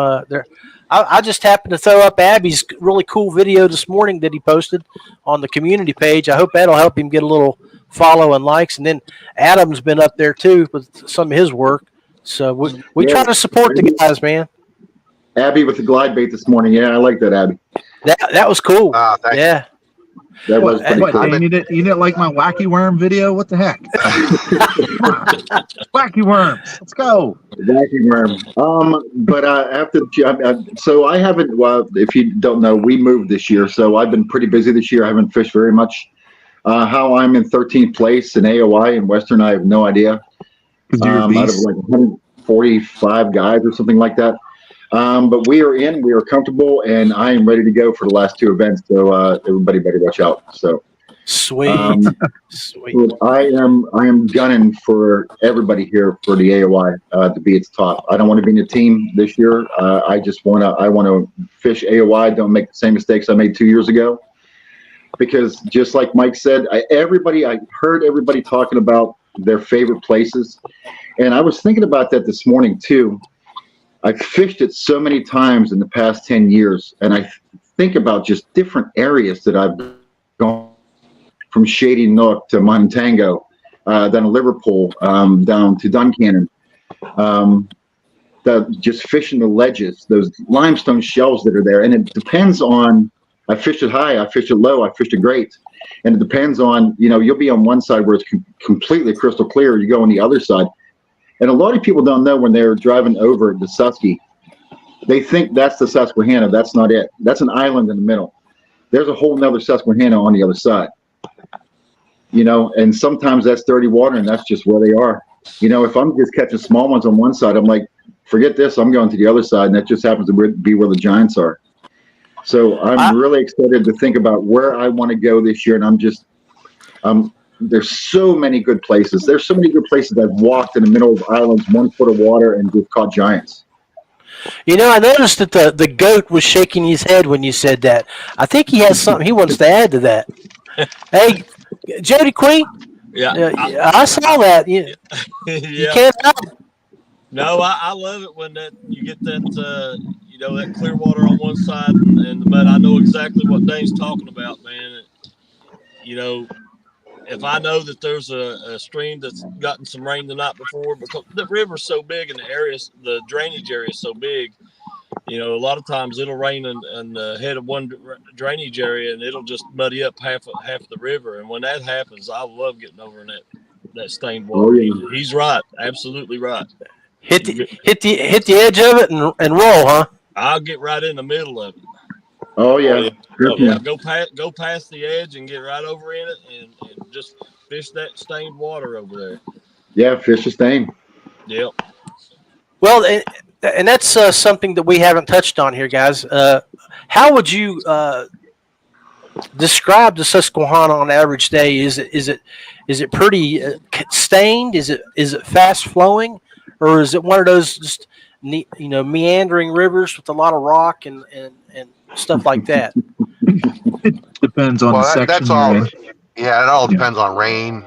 I just happened to throw up Abby's really cool video this morning that he posted on the community page. I hope that'll help him get a little follow and likes. And then Adam's been up there too with some of his work. So we try to support the guys, man. Abby with the glide bait this morning. Yeah, I like that, Abby. That was cool. Yeah. That was pretty cool. Dain, you didn't like my wacky worm video? What the heck? Wacky worms. Let's go. Wacky worm. But after so I haven't. Well, if you don't know, we moved this year, so I've been pretty busy this year. I haven't fished very much. How I'm in 13th place in AOI in Western, I have no idea. Out of like 145 guys or something like that. But we are comfortable, and I am ready to go for the last two events. So everybody better watch out. So Sweet. Sweet. I am gunning for everybody here for the AOI to be at the top. I don't want to be in the team this year. I want to fish AOI. Don't make the same mistakes I made 2 years ago. Because just like Mike said, I heard everybody talking about their favorite places, and I was thinking about that this morning too. I've fished it so many times in the past 10 years, and I think about just different areas that I've gone, from Shady Nook to Montango, down to Liverpool, down to Duncannon, just fishing the ledges, those limestone shells that are there. And it depends on, I fished it high, I fished it low, I fished it great. And it depends on, you'll be on one side where it's completely crystal clear, you go on the other side. And a lot of people don't know when they're driving over the Susky, they think that's the Susquehanna. That's not it. That's an island in the middle. There's a whole nother Susquehanna on the other side. And sometimes that's dirty water, and that's just where they are. If I'm just catching small ones on one side, I'm like, forget this, I'm going to the other side, and that just happens to be where the giants are. So I'm really excited to think about where I want to go this year, and there's so many good places. There's so many good places I've walked in the middle of islands, 1 foot of water, and just caught giants. I noticed that the goat was shaking his head when you said that. I think he has something he wants to add to that. Hey, Jody Queen. Yeah, I saw that. You can't help. No, I love it when you get that that clear water on one side and the mud. I know exactly what Dain's talking about, man. If I know that there's a stream that's gotten some rain the night before, because the river's so big and the drainage area is so big, a lot of times it'll rain in the head of one drainage area and it'll just muddy up half the river. And when that happens, I love getting over in that stained water. Oh, yeah. He's right, absolutely right. Hit the edge of it and roll, huh? I'll get right in the middle of it. Oh yeah. Yeah, go past the edge and get right over in it and just fish that stained water over there. Yeah, fish the stain. Yep. Well, and that's something that we haven't touched on here, guys. How would you describe the Susquehanna on an average day? Is it pretty stained? Is it fast flowing, or is it one of those just meandering rivers with a lot of rock and stuff like that? Depends on the section. That's all. Yeah, it all depends on rain.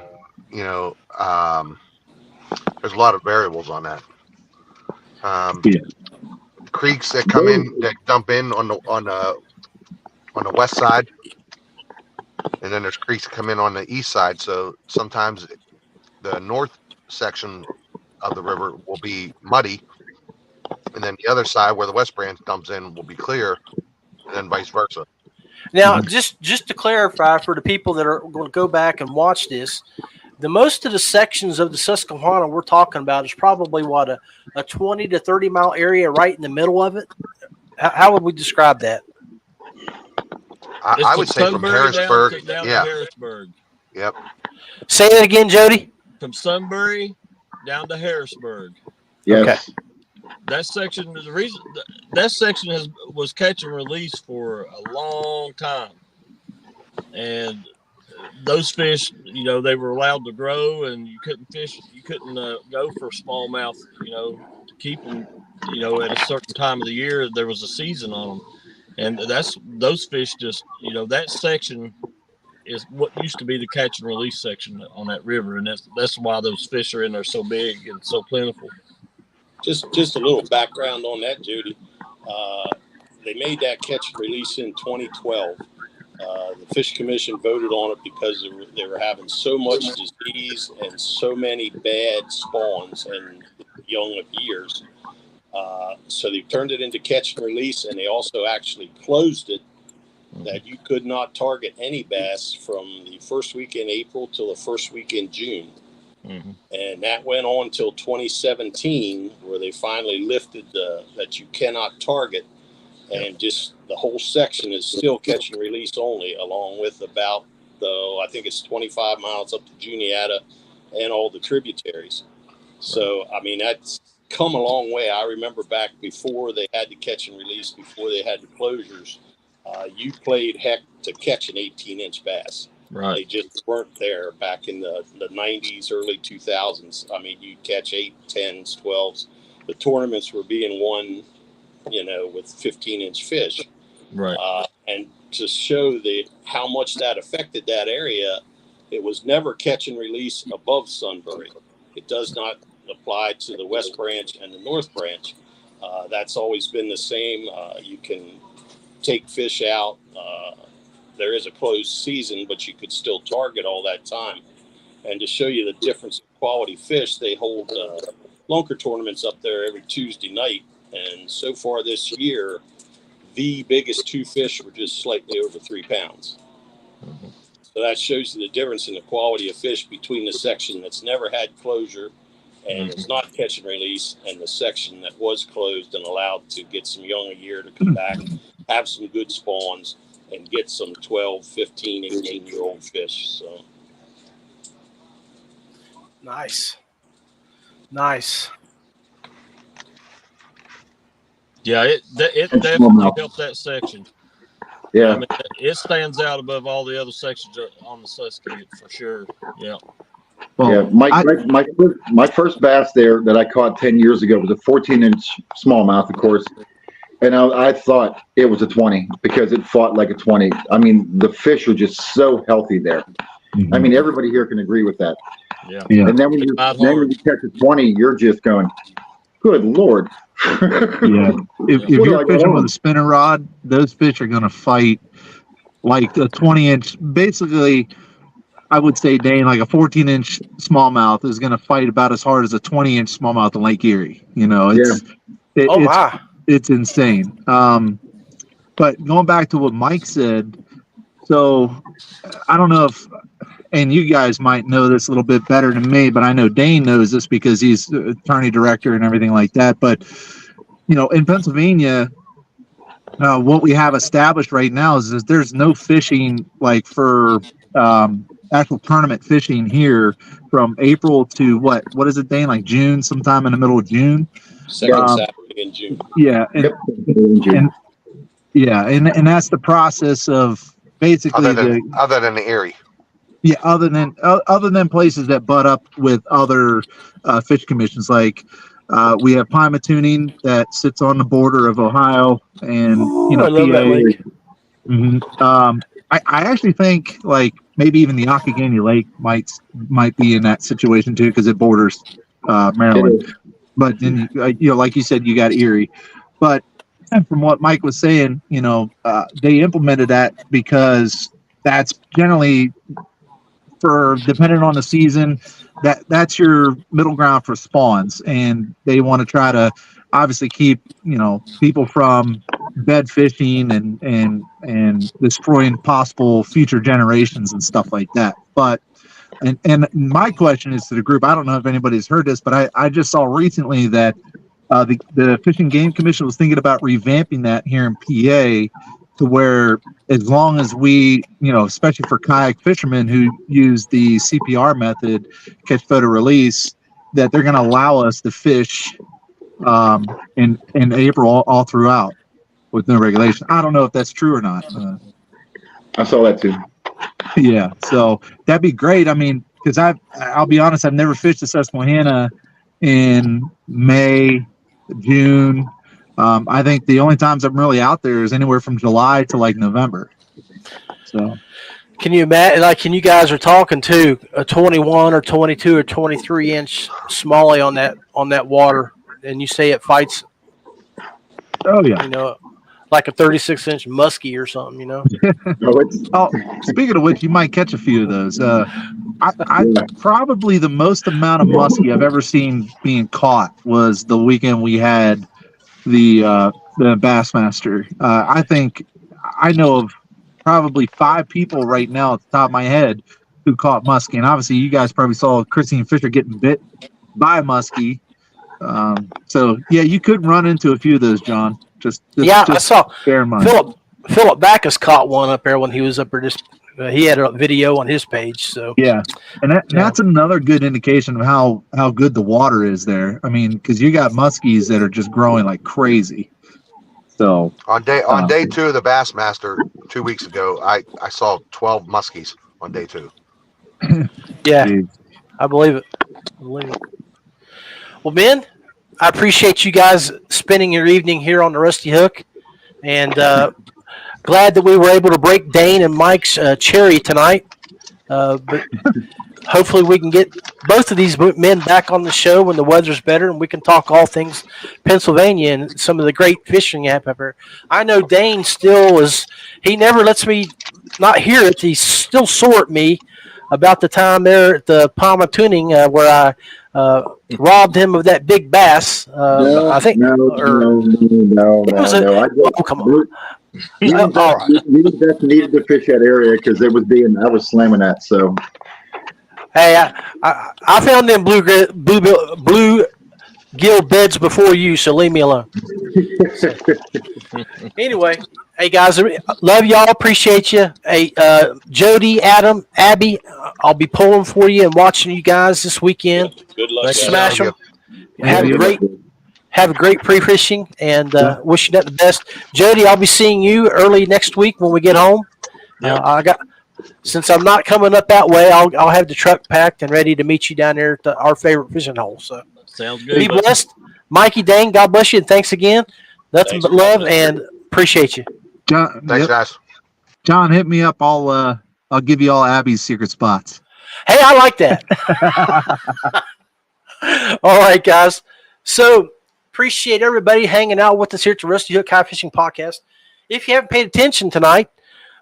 There's a lot of variables on that. Creeks that come in, that dump in on the west side, and then there's creeks that come in on the east side. So sometimes the north section of the river will be muddy, and then the other side where the west branch dumps in will be clear, and then vice versa. Now, just to clarify for the people that are going to go back and watch this, the most of the sections of the Susquehanna we're talking about is probably a 20 to 30 mile area right in the middle of it. How would we describe that? I would say from Harrisburg down to Harrisburg. Yep. Say that again, Jody. From Sunbury down to Harrisburg. Yes. Okay. That section, the reason that section was catch and release for a long time, and those fish, they were allowed to grow, and you couldn't go for smallmouth, to keep them, at a certain time of the year. There was a season on them, and those fish just, that section is what used to be the catch and release section on that river, and that's why those fish are in there so big and so plentiful. Just a little background on that, Judy. They made that catch and release in 2012. The Fish Commission voted on it because they were having so much disease and so many bad spawns and young of years. So they turned it into catch and release, and they also actually closed it that you could not target any bass from the first week in April till the first week in June. Mm-hmm. And that went on till 2017, where they finally lifted that you cannot target, and just the whole section is still catch and release only, along with about I think it's 25 miles up to Juniata and all the tributaries. So I mean, that's come a long way. I remember back before they had to catch and release, before they had the closures, you played heck to catch an 18-inch bass. Right. They just weren't there back in the 90s, early 2000s. I mean, you'd catch 8, 10s, 12s. The tournaments were being won, with 15-inch fish. Right. And to show how much that affected that area, it was never catch and release above Sunbury. It does not apply to the West Branch and the North Branch. That's always been the same. You can take fish out. There is a closed season, but you could still target all that time. And to show you the difference in quality fish, they hold lunker tournaments up there every Tuesday night. And so far this year, the biggest 2 fish were just slightly over 3 pounds. Mm-hmm. So that shows you the difference in the quality of fish between the section that's never had closure and it's not catch and release, and the section that was closed and allowed to get some young a year to come back, have some good spawns, and get some 12, 15, 18-year-old fish. So Nice. Yeah, it definitely helped that section. Yeah. I mean, it stands out above all the other sections on the Susquehanna for sure. Yeah. Well, my first bass there that I caught 10 years ago was a 14-inch smallmouth, of course. And I thought it was a 20 because it fought like a 20. I mean, the fish are just so healthy there. I mean, everybody here can agree with that. Yeah. And then when you catch a 20, you're just going, good Lord. Yeah. If you're fishing with a spinner rod, those fish are going to fight like a 20-inch. Basically, I would say, Dain, like a 14-inch smallmouth is going to fight about as hard as a 20-inch smallmouth in Lake Erie. It's insane. But going back to what Mike said, so I don't know if, and you guys might know this a little bit better than me, but I know Dain knows this because he's attorney director and everything like that. But, in Pennsylvania, what we have established right now is there's no fishing like for actual tournament fishing here from April to what is it, Dain? Like June, sometime in the middle of June. Second Saturday in June. Yeah. And that's the process of basically other than the Erie. Yeah, other than places that butt up with other fish commissions, like we have Pymatuning that sits on the border of Ohio and I love PA. that lake. Mm-hmm. I actually think like maybe even the Yakagani Lake might be in that situation too because it borders Maryland. But then like you said, you got Erie. But from what Mike was saying, they implemented that because that's generally, for depending on the season, that's your middle ground for spawns, and they want to try to obviously keep people from bed fishing and destroying possible future generations and stuff like that. But and my question is to the group, I don't know if anybody's heard this, but I just saw recently that the Fish and Game Commission was thinking about revamping that here in PA to where, as long as we, especially for kayak fishermen who use the CPR method, catch, photo, release, that they're going to allow us to fish in April all throughout with no regulation. I don't know if that's true or not. I saw that too. Yeah, so that'd be great. I mean, because I'll be honest, I've never fished the Susquehanna in May, June. I think the only times I'm really out there is anywhere from July to like November. So, can you imagine? Like, can you guys are talking to a 21 or 22 or 23-inch smallie on that water, and you say it fights? Oh yeah, like a 36-inch muskie or something. Speaking of which, you might catch a few of those. I probably the most amount of muskie I've ever seen being caught was the weekend we had the Bassmaster. I think I know of probably 5 people right now at the top of my head who caught muskie, and obviously you guys probably saw Christine Fisher getting bit by a muskie. So yeah, you could run into a few of those, John. I saw bear in mind. Philip Backus caught one up there when he was up there. He had a video on his page. So yeah, and that's another good indication of how good the water is there. I mean, because you got muskies that are just growing like crazy. So on day 2 of the Bassmaster 2 weeks ago, I saw 12 muskies on day 2. Yeah, Jeez. I believe it. Well, Ben, I appreciate you guys spending your evening here on the Rusty Hook, and glad that we were able to break Dain and Mike's cherry tonight. But hopefully we can get both of these men back on the show when the weather's better and we can talk all things Pennsylvania and some of the great fishing you have up here. I know Dain still is, he never lets me not hear it. He's still sore at me about the time there at the Palma Tuning where I robbed him of that big bass. I think. No. Oh, come on. All right. We just needed to fish that area because I was slamming that. So, Hey, I found them blue gill beds before you, so leave me alone. Anyway, hey guys, love y'all, appreciate you. Hey, Jody, Adam, Abby, I'll be pulling for you and watching you guys this weekend. Good luck. Let's guys. smash them. Yeah. Have a great pre-fishing, and wish you the best. Jody, I'll be seeing you early next week when we get home. Since I'm not coming up that way, I'll have the truck packed and ready to meet you down there at our favorite fishing hole. So Sounds good. be blessed. Mikey, Dain, God bless you, and thanks again. Nothing but love, and appreciate you. John, Thanks, guys. John, hit me up. I'll give you all Abby's secret spots. Hey, I like that. All right, guys. So appreciate everybody hanging out with us here at the Rusty Hook Kayak Fishing Podcast. If you haven't paid attention tonight,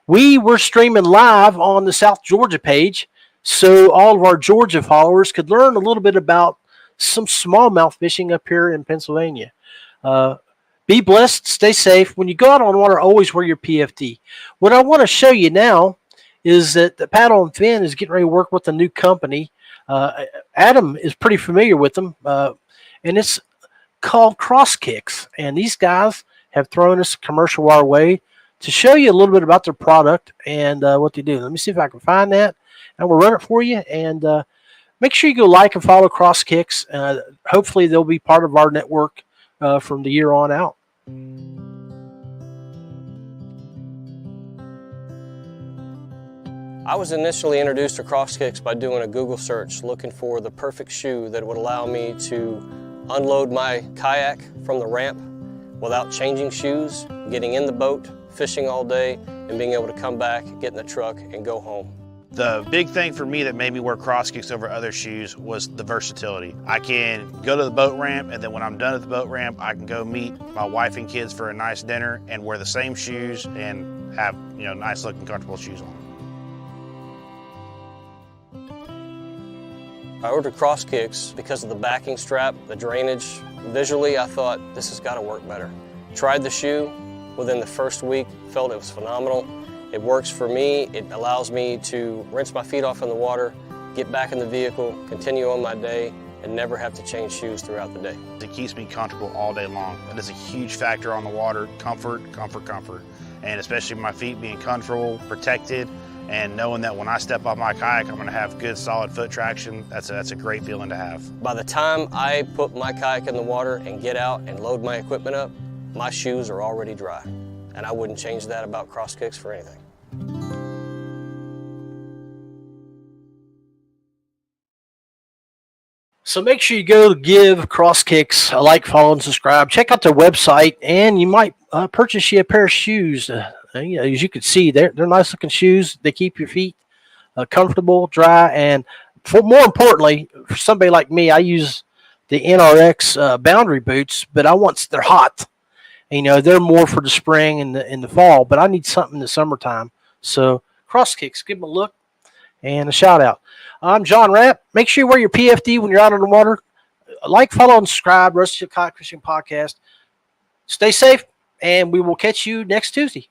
we were streaming live on the South Georgia page, so all of our Georgia followers could learn a little bit about some smallmouth fishing up here in Pennsylvania. Be blessed, stay safe. When you go out on water, always wear your PFD. What I want to show you now is that the Paddle and Fin is getting ready to work with a new company. Adam is pretty familiar with them, and it's called Cross Kicks. And these guys have thrown us a commercial our way to show you a little bit about their product and what they do. Let me see if I can find that, and we'll run it for you. And make sure you go like and follow Cross Kicks. Hopefully, they'll be part of our network from the year on out. I was initially introduced to Cross Kicks by doing a Google search looking for the perfect shoe that would allow me to unload my kayak from the ramp without changing shoes, getting in the boat, fishing all day, and being able to come back, get in the truck, and go home. The big thing for me that made me wear Cross Kicks over other shoes was the versatility. I can go to the boat ramp, and then when I'm done at the boat ramp, I can go meet my wife and kids for a nice dinner and wear the same shoes and have, nice looking, comfortable shoes on. I ordered Cross Kicks because of the backing strap, the drainage. Visually, I thought, this has got to work better. Tried the shoe. Within the first week, felt it was phenomenal. It works for me. It allows me to rinse my feet off in the water, get back in the vehicle, continue on my day, and never have to change shoes throughout the day. It keeps me comfortable all day long. That is a huge factor on the water. Comfort, comfort, comfort. And especially my feet being comfortable, protected, and knowing that when I step off my kayak, I'm gonna have good solid foot traction. That's a great feeling to have. By the time I put my kayak in the water and get out and load my equipment up, my shoes are already dry. And I wouldn't change that about Cross Kicks for anything. So make sure you go give Cross Kicks a like, follow, and subscribe. Check out their website, and you might purchase you a pair of shoes. As you can see, they're nice looking shoes. They keep your feet comfortable, dry, and more importantly, for somebody like me, I use the NRX boundary boots, but they're hot. They're more for the spring and the fall, but I need something in the summertime. So Cross Kicks, give them a look and a shout out. I'm John Rapp. Make sure you wear your PFD when you're out on the water. Like, follow, and subscribe. Rusty Hook Kayak Fishing Podcast. Stay safe, and we will catch you next Tuesday.